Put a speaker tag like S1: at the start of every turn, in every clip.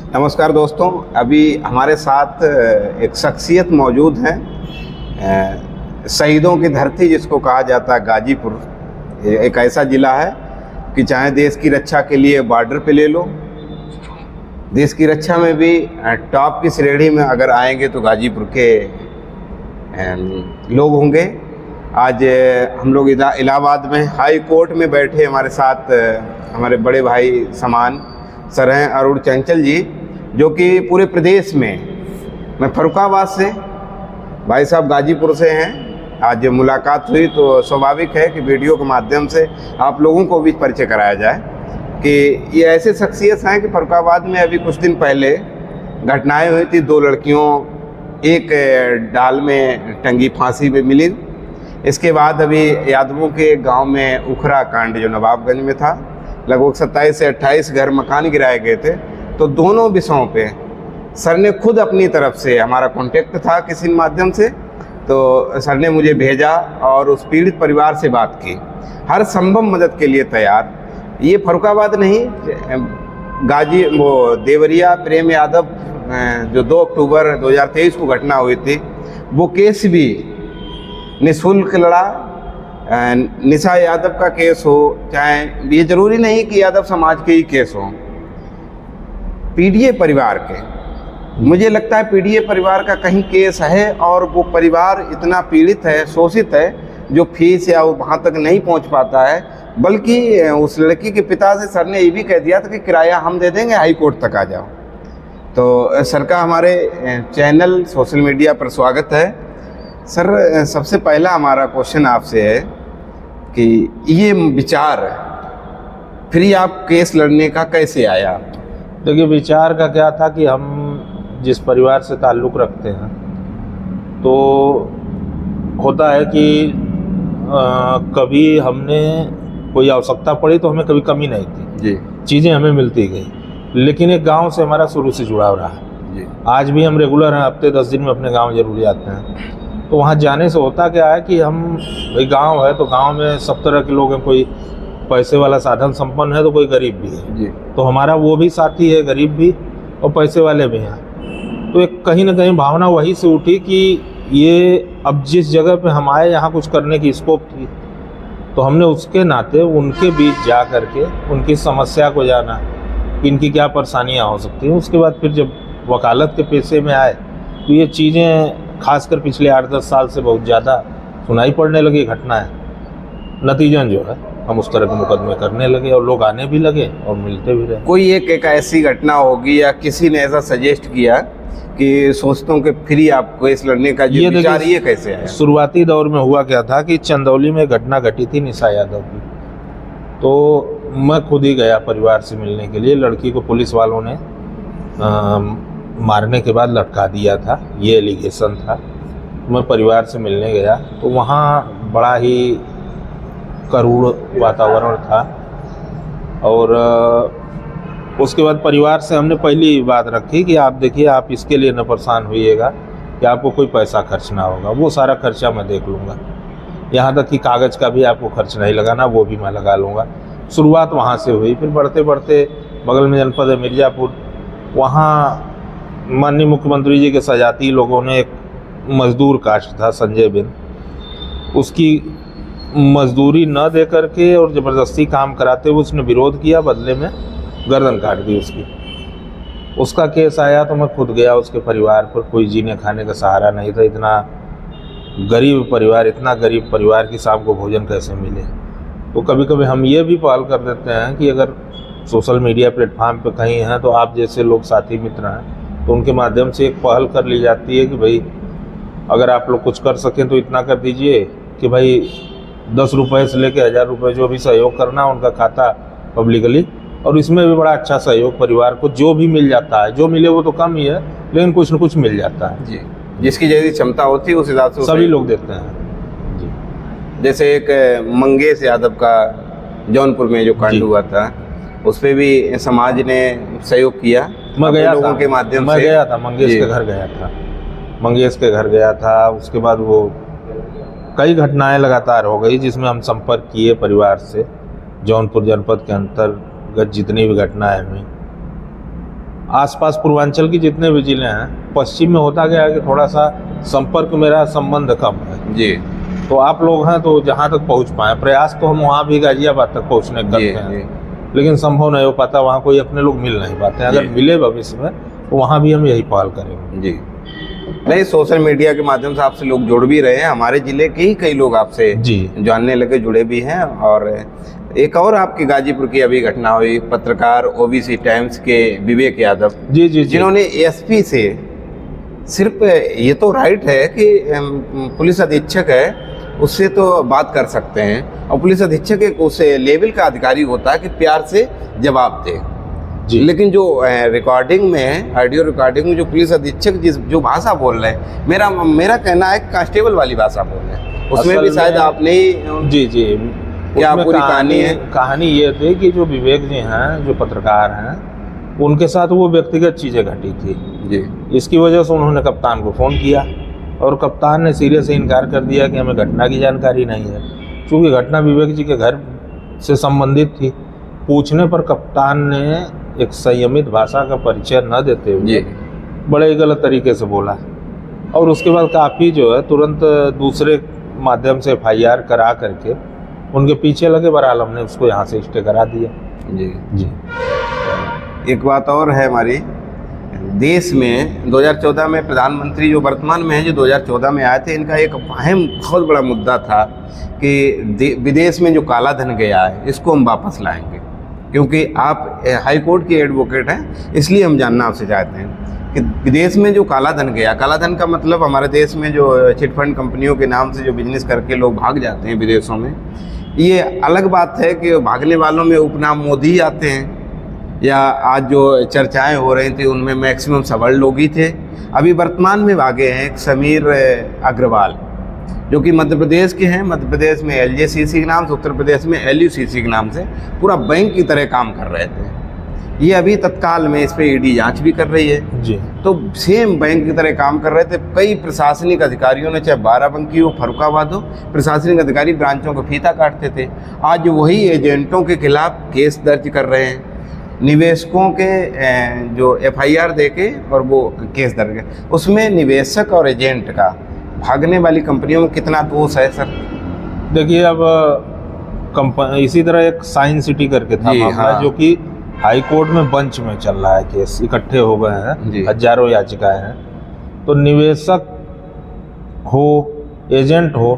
S1: नमस्कार दोस्तों, अभी हमारे साथ एक शख्सियत मौजूद है। शहीदों की धरती जिसको कहा जाता है गाजीपुर, एक ऐसा ज़िला है कि चाहे देश की रक्षा के लिए बॉर्डर पे ले लो, देश की रक्षा में भी टॉप की श्रेणी में अगर आएंगे तो गाजीपुर के लोग होंगे। आज हम लोग इलाहाबाद में हाई कोर्ट में बैठे, हमारे साथ हमारे बड़े भाई समान सर हैं अरुण चंचल जी, जो कि पूरे प्रदेश में, मैं फर्रुखाबाद से, भाई साहब गाजीपुर से हैं। आज मुलाकात हुई तो स्वाभाविक है कि वीडियो के माध्यम से आप लोगों को भी परिचय कराया जाए कि ये ऐसे शख्सियत हैं कि फर्रुखाबाद में अभी कुछ दिन पहले घटनाएं हुई थी। 2 लड़कियों एक डाल में टंगी फांसी पे मिली। इसके बाद अभी यादवों के गांव में उखरा कांड जो नवाबगंज में था, लगभग 27 से 28 घर मकान गिराए गए थे। तो दोनों विषयों पे सर ने खुद अपनी तरफ से, हमारा कांटेक्ट था किसी माध्यम से, तो सर ने मुझे भेजा और उस पीड़ित परिवार से बात की, हर संभव मदद के लिए तैयार। ये फर्रुखाबाद नहीं, देवरिया प्रेम यादव जो 2 अक्टूबर 2023 को घटना हुई थी, वो केस भी निःशुल्क लड़ा। निशा यादव का केस हो, चाहे ये जरूरी नहीं कि यादव समाज के ही केस हो, पीडीए परिवार के, मुझे लगता है पीडीए परिवार का कहीं केस है और वो परिवार इतना पीड़ित है, शोषित है, जो फीस या वहाँ तक नहीं पहुँच पाता है। बल्कि उस लड़की के पिता से सर ने ये भी कह दिया था कि किराया हम दे देंगे, हाई कोर्ट तक आ जाओ। तो सर का हमारे चैनल सोशल मीडिया पर स्वागत है। सर, सबसे पहला हमारा क्वेश्चन आपसे है कि ये विचार फिर आप केस लड़ने का कैसे आया?
S2: देखिए, विचार का क्या था कि हम जिस परिवार से ताल्लुक़ रखते हैं, तो होता है कि कभी हमने कोई आवश्यकता पड़ी तो हमें कभी कमी नहीं थी
S1: जी,
S2: चीज़ें हमें मिलती गई। लेकिन एक गांव से हमारा शुरू से जुड़ाव रहा
S1: जी।
S2: आज भी हम रेगुलर हैं, हफ्ते 10 दिन में अपने गांव जरूर जाते हैं। तो वहाँ जाने से होता क्या है कि हम, भाई गांव है तो गांव में सब तरह के लोग हैं, कोई पैसे वाला साधन संपन्न है तो कोई गरीब भी है
S1: जी।
S2: तो हमारा वो भी साथी है, गरीब भी और पैसे वाले भी हैं। तो एक कहीं ना कहीं भावना वहीं से उठी कि ये अब जिस जगह पे हम आए यहाँ कुछ करने की स्कोप थी, तो हमने उसके नाते उनके बीच जा करके उनकी समस्या को जाना कि इनकी क्या परेशानियाँ हो सकती हैं। उसके बाद फिर जब वकालत के पेशे में आए तो ये चीज़ें खासकर पिछले 8-10 साल से बहुत ज़्यादा सुनाई पड़ने लगी घटनाएं। नतीजन जो है हम उस तरह के मुकदमे करने लगे और लोग आने भी लगे और मिलते भी रहे।
S1: कोई एक ऐसी घटना होगी या किसी ने ऐसा सजेस्ट किया कि सोचता कि फ्री आप केस लड़ने का ये विचार ये कैसे आया?
S2: शुरुआती दौर में हुआ क्या था कि चंदौली में घटना घटी थी निशा यादव की। तो मैं खुद ही गया परिवार से मिलने के लिए। लड़की को पुलिस वालों ने मारने के बाद लटका दिया था, ये एलिगेशन था। मैं परिवार से मिलने गया तो वहाँ बड़ा ही करुण वातावरण था। और उसके बाद परिवार से हमने पहली बात रखी कि आप देखिए, आप इसके लिए न परेशान होइएगा कि आपको कोई पैसा खर्च ना होगा, वो सारा खर्चा मैं देख लूँगा। यहाँ तक कि कागज़ का भी आपको खर्च नहीं लगाना, वो भी मैं लगा लूँगा। शुरुआत वहाँ से हुई। फिर बढ़ते बढ़ते बगल में जनपद है मिर्ज़ापुर, वहाँ माननीय मुख्यमंत्री जी के सजाती लोगों ने, एक मजदूर कास्ट था संजय बिन, उसकी मजदूरी न दे करके और ज़बरदस्ती काम कराते हुए उसने विरोध किया, बदले में गर्दन काट दी उसकी। उसका केस आया तो मैं खुद गया उसके परिवार पर। कोई जीने खाने का सहारा नहीं था, इतना गरीब परिवार, इतना गरीब परिवार की शाम को भोजन कैसे मिले। तो कभी कभी हम ये भी पहल कर देते हैं कि अगर सोशल मीडिया प्लेटफॉर्म पे कहीं हैं तो आप जैसे लोग साथी मित्र हैं तो उनके माध्यम से एक पहल कर ली जाती है कि भाई अगर आप लोग कुछ कर सकें तो इतना कर दीजिए कि भाई 10 रुपये से लेकर 1000 रुपये जो भी सहयोग करना है उनका खाता पब्लिकली। और इसमें भी बड़ा अच्छा सहयोग परिवार को जो भी मिल जाता है, जो मिले वो तो कम ही है लेकिन कुछ न कुछ मिल जाता है
S1: जी। जिसकी जैसी क्षमता होती है उस हिसाब से
S2: सभी लोग देते हैं जी।
S1: जैसे एक मंगेश यादव का जौनपुर में जो कांड हुआ था, उस पर भी समाज ने सहयोग किया।
S2: मैं गया
S1: लोगों
S2: था,
S1: के माध्यम
S2: मैं
S1: से
S2: गया था, मंगेश के घर गया था, मंगेश के घर गया था। उसके बाद वो कई घटनाएं लगातार हो गई जिसमें हम संपर्क किए परिवार से। जौनपुर जनपद के अंतर्गत जितनी भी घटनाएं हुई आसपास पूर्वांचल की जितने भी जिले हैं, पश्चिम में होता गया है कि थोड़ा सा संपर्क मेरा संबंध कम है।
S1: जी
S2: तो आप लोग हैं तो जहाँ तक पहुँच पाए, प्रयास तो हम वहाँ भी गाजियाबाद तक पहुँचने का
S1: जी
S2: करते
S1: जी
S2: हैं, लेकिन संभव नहीं हो पाता, वहाँ कोई अपने लोग मिल नहीं पाते हैं। अगर
S1: जी।
S2: मिले भविष्य में तो वहाँ भी हम यही पहल करेंगे।
S1: जी। नहीं, सोशल मीडिया के माध्यम से आपसे लोग जुड़ भी रहे हैं, हमारे जिले के ही कई लोग आपसे
S2: जी
S1: जानने लगे, जुड़े भी हैं। और एक और आपकी गाजीपुर की अभी घटना हुई, पत्रकार ओबीसी टाइम्स के विवेक यादव
S2: जी जी जी।
S1: जिन्होंने एसपी से सिर्फ ये तो राइट है कि पुलिस अधीक्षक है उससे तो बात कर सकते हैं, और पुलिस अधीक्षक एक उस लेवल का अधिकारी होता है कि प्यार से जवाब दे।
S2: जी।
S1: लेकिन जो रिकॉर्डिंग में, ऑडियो रिकॉर्डिंग में जो पुलिस अधीक्षक जो भाषा बोल रहे हैं, मेरा कहना है कांस्टेबल वाली भाषा बोल रहे हैं, उसमें भी शायद आपने ही
S2: जी जी
S1: क्या
S2: उसमें
S1: पूरी कहानी है?
S2: कहानी ये थी कि जो विवेक जी हैं, जो पत्रकार हैं, उनके साथ वो व्यक्तिगत चीज़ें घटी थी
S1: जी।
S2: इसकी वजह से उन्होंने कप्तान को फ़ोन किया और कप्तान ने सिरे से इनकार कर दिया कि हमें घटना की जानकारी नहीं है। चूँकि घटना विवेक जी के घर से संबंधित थी, पूछने पर कप्तान ने एक संयमित भाषा का परिचय न देते हुए बड़े गलत तरीके से बोला, और उसके बाद काफ़ी जो है तुरंत दूसरे माध्यम से FIR करा करके उनके पीछे लगे। बहरहाल हमने उसको यहाँ से स्टे करा दिया।
S1: जी
S2: जी।
S1: एक बात और है, हमारी देश में 2014 में प्रधानमंत्री जो वर्तमान में है, जो 2014 में आए थे, इनका एक अहम बहुत बड़ा मुद्दा था कि विदेश में जो काला धन गया है इसको हम वापस लाएंगे। क्योंकि आप हाई कोर्ट के एडवोकेट हैं, इसलिए हम जानना आपसे चाहते हैं कि विदेश में जो काला धन गया, काला धन का मतलब हमारे देश में जो चिटफंड कंपनियों के नाम से जो बिजनेस करके लोग भाग जाते हैं विदेशों में, ये अलग बात है कि भागने वालों में उपनाम मोदी ही आते हैं, या आज जो चर्चाएं हो रही थी उनमें मैक्सिमम सवर्ण लोग ही थे। अभी वर्तमान में भागे हैं एक समीर अग्रवाल, जो कि मध्य प्रदेश के हैं। मध्य प्रदेश में LJCC के नाम से, उत्तर प्रदेश में LUCC के नाम से पूरा बैंक की तरह काम कर रहे थे। ये अभी तत्काल में इस पे ED जांच भी कर रही है।
S2: जी।
S1: तो सेम बैंक की तरह काम कर रहे थे। कई प्रशासनिक अधिकारियों ने, चाहे बाराबंकी हो, फर्रुखाबाद हो, प्रशासनिक अधिकारी ब्रांचों को फीता काटते थे। आज वही एजेंटों के खिलाफ केस दर्ज कर रहे हैं, निवेशकों के जो FIR दे के और वो केस दर्ज है। उसमें निवेशक और एजेंट का भागने वाली कंपनियों में कितना दोष है सर?
S2: देखिए, अब इसी तरह एक साइंस सिटी करके था मामला,
S1: हाँ।
S2: जो कि हाई कोर्ट में बेंच में चल रहा है, केस इकट्ठे हो गए हैं, हजारों याचिकाएं हैं। तो निवेशक हो, एजेंट हो,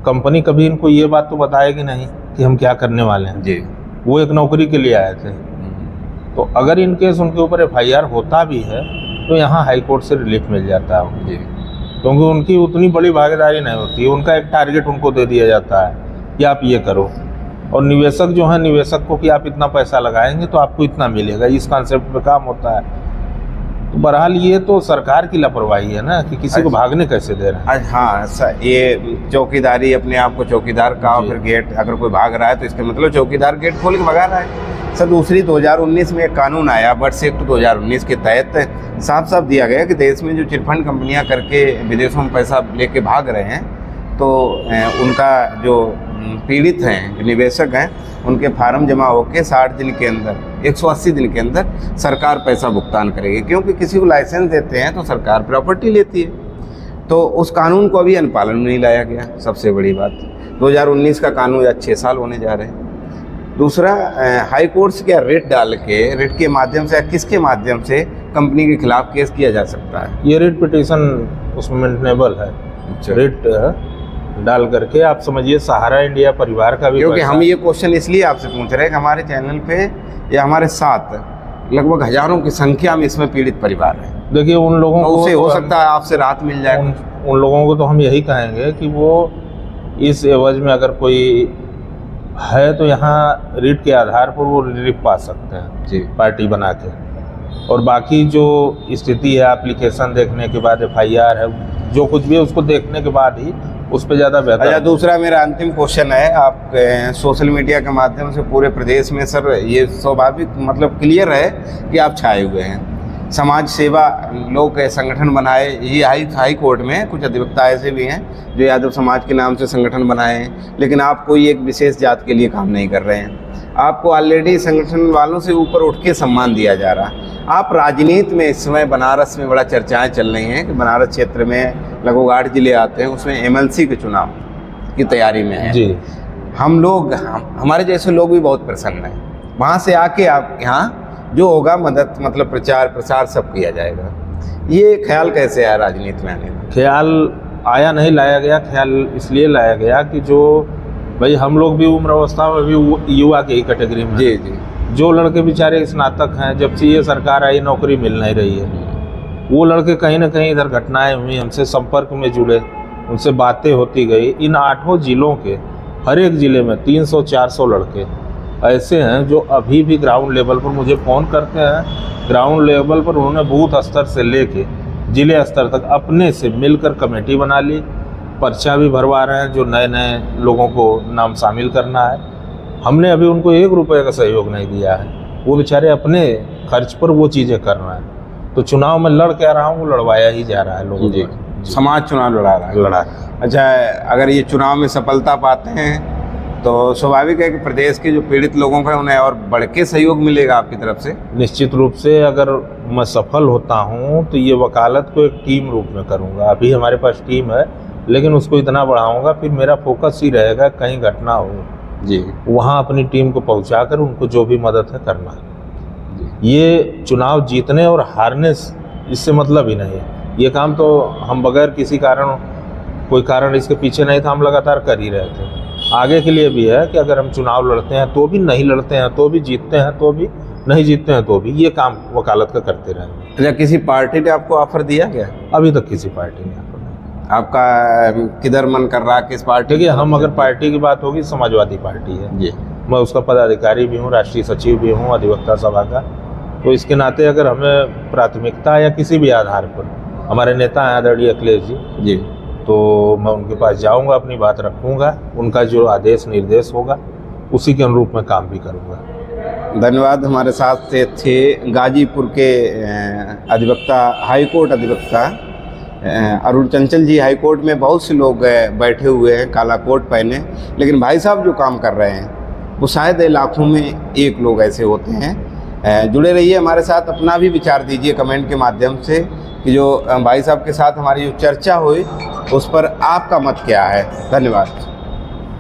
S2: कंपनी कभी इनको ये बात तो बताएगी नहीं कि हम क्या करने वाले हैं
S1: जी।
S2: वो एक नौकरी के लिए आए थे। तो अगर इन केस उनके ऊपर FIR होता भी है तो यहाँ हाई कोर्ट से रिलीफ मिल जाता है
S1: जी।
S2: क्योंकि उनकी उतनी बड़ी भागीदारी नहीं होती है। उनका एक टारगेट उनको दे दिया जाता है कि आप ये करो, और निवेशक जो है, निवेशक को कि आप इतना पैसा लगाएंगे तो आपको इतना मिलेगा, इस कॉन्सेप्ट पे काम होता है। तो बहरहाल ये तो सरकार की लापरवाही है ना कि किसी को भागने कैसे दे रहे हैं।
S1: हाँ सर, ये चौकीदारी, अपने आप को चौकीदार का, फिर गेट, अगर कोई भाग रहा है तो इसका मतलब चौकीदार गेट खोल के भगा रहा है। सर, दूसरी 2019 में एक कानून आया, बर्ड्स एक्ट 2019 के तहत साफ साफ दिया गया कि देश में जो चिटफंड कंपनियां करके विदेशों में पैसा लेके भाग रहे हैं, तो उनका जो पीड़ित हैं, निवेशक हैं, उनके फार्म जमा होकर 60 दिन के अंदर, 180 दिन के अंदर सरकार पैसा भुगतान करेगी। क्योंकि किसी को लाइसेंस देते हैं तो सरकार प्रॉपर्टी लेती है। तो उस कानून को अभी अनुपालन में नहीं लाया गया, सबसे बड़ी बात। 2019 का कानून आज 6 साल होने जा रहे हैं। दूसरा, हाई कोर्ट से क्या रेट डाल के, रेट के माध्यम से या किसके माध्यम से कंपनी के खिलाफ केस किया जा सकता है?
S2: ये रेट पिटीशन उसमें मेंटेनेबल है। रेट डाल करके आप समझिए सहारा इंडिया परिवार का भी,
S1: क्योंकि हम ये क्वेश्चन इसलिए आपसे पूछ रहे हैं कि हमारे चैनल पे या हमारे साथ लगभग हजारों की संख्या में इसमें पीड़ित परिवार है।
S2: देखिए, उन लोगों को
S1: उसे हो सकता है आपसे राहत मिल जाए।
S2: उन लोगों को तो हम यही कहेंगे कि वो इस एवज में अगर कोई है तो यहाँ रिट के आधार पर वो रिलीफ पा सकते हैं
S1: जी,
S2: पार्टी बना के। और बाकी जो स्थिति है, एप्लीकेशन देखने के बाद, FIR है, जो कुछ भी है उसको देखने के बाद ही उस पर ज़्यादा बेहतर।
S1: अच्छा, दूसरा मेरा अंतिम क्वेश्चन है, आप सोशल मीडिया के माध्यम से पूरे प्रदेश में सर ये स्वाभाविक मतलब क्लियर है कि आप छाए हुए हैं। समाज सेवा लोग संगठन बनाए। ये हाई कोर्ट में कुछ अधिवक्ता ऐसे भी हैं जो यादव समाज के नाम से संगठन बनाए हैं, लेकिन आप कोई एक विशेष जात के लिए काम नहीं कर रहे हैं। आपको ऑलरेडी संगठन वालों से ऊपर उठ के सम्मान दिया जा रहा है। आप राजनीति में इस समय बनारस में बड़ा चर्चाएं चल रही हैं कि बनारस क्षेत्र में लगभग 8 जिले आते हैं, उसमें MLC के चुनाव की तैयारी में है
S2: जी।
S1: हमारे जैसे लोग भी बहुत प्रसन्न हैं। वहाँ से आके आप यहाँ जो होगा मदद, मतलब प्रचार प्रसार सब किया जाएगा। ये ख्याल कैसे आया राजनीति में आने का?
S2: ख्याल आया नहीं, लाया गया। ख्याल इसलिए लाया गया कि जो भाई हम लोग भी उम्र अवस्था में भी युवा की ही कैटेगरी में,
S1: जी जी,
S2: जो लड़के बेचारे स्नातक हैं, जब से ये सरकार आई नौकरी मिल नहीं रही है, वो लड़के कहीं ना कहीं इधर घटनाएं हुई, हमसे संपर्क में जुड़े, उनसे बातें होती गई। इन 8 जिलों के हर एक ज़िले में 300-400 लड़के ऐसे हैं जो अभी भी ग्राउंड लेवल पर मुझे फ़ोन करते हैं। ग्राउंड लेवल पर उन्होंने बूथ स्तर से लेके ज़िले स्तर तक अपने से मिलकर कमेटी बना ली, पर्चा भी भरवा रहे हैं जो नए नए लोगों को नाम शामिल करना है। हमने अभी उनको 1 रुपये का सहयोग नहीं दिया है, वो बेचारे अपने खर्च पर वो चीज़ें कर रहे हैं। तो चुनाव में लड़ क्या रहा हूँ, वो लड़वाया ही जा रहा है लोगों
S1: जी।
S2: को।
S1: समाज चुनाव लड़ा रहा है।
S2: लड़ा।
S1: अच्छा, अगर ये चुनाव में सफलता पाते हैं तो स्वाभाविक है कि प्रदेश के जो पीड़ित लोगों का उन्हें और बढ़ के सहयोग मिलेगा आपकी तरफ से।
S2: निश्चित रूप से अगर मैं सफल होता हूँ तो ये वकालत को एक टीम रूप में करूँगा। अभी हमारे पास टीम है, लेकिन उसको इतना बढ़ाऊँगा, फिर मेरा फोकस ही रहेगा कहीं घटना हो
S1: जी,
S2: वहाँ अपनी टीम को पहुँचा कर उनको जो भी मदद है करना। ये चुनाव जीतने और हारने इससे मतलब ही नहीं है। ये काम तो हम बगैर किसी कारण, कोई कारण इसके पीछे नहीं था, हम लगातार कर ही रहे थे। आगे के लिए भी है कि अगर हम चुनाव लड़ते हैं तो भी, नहीं लड़ते हैं तो भी, जीतते हैं तो भी, नहीं जीतते हैं तो भी, ये काम वकालत का करते रहेंगे।
S1: अच्छा, किसी पार्टी ने आपको ऑफर दिया क्या?
S2: अभी तक किसी पार्टी ने ऑफर नहीं।
S1: आपका किधर मन कर रहा है, किस पार्टी?
S2: देखिए, हम अगर पार्टी की बात होगी, समाजवादी पार्टी है
S1: जी,
S2: मैं उसका पदाधिकारी भी हूँ, राष्ट्रीय सचिव भी हूँ अधिवक्ता सभा का। तो इसके नाते अगर हमें प्राथमिकता या किसी भी आधार पर, हमारे नेता हैं आदरणीय अखिलेश जी, तो मैं उनके पास जाऊंगा, अपनी बात रखूंगा, उनका जो आदेश निर्देश होगा उसी के अनुरूप मैं काम भी करूंगा।
S1: धन्यवाद। हमारे साथ थे गाजीपुर के अधिवक्ता, हाई कोर्ट अधिवक्ता अरुण चंचल जी। हाई कोर्ट में बहुत से लोग बैठे हुए हैं काला कोट पहने, लेकिन भाई साहब जो काम कर रहे हैं वो शायद लाखों में एक लोग ऐसे होते हैं। जुड़े रहिए हमारे साथ, अपना भी विचार दीजिए कमेंट के माध्यम से कि जो भाई साहब के साथ हमारी जो चर्चा हुई उस पर आपका मत क्या है। धन्यवाद।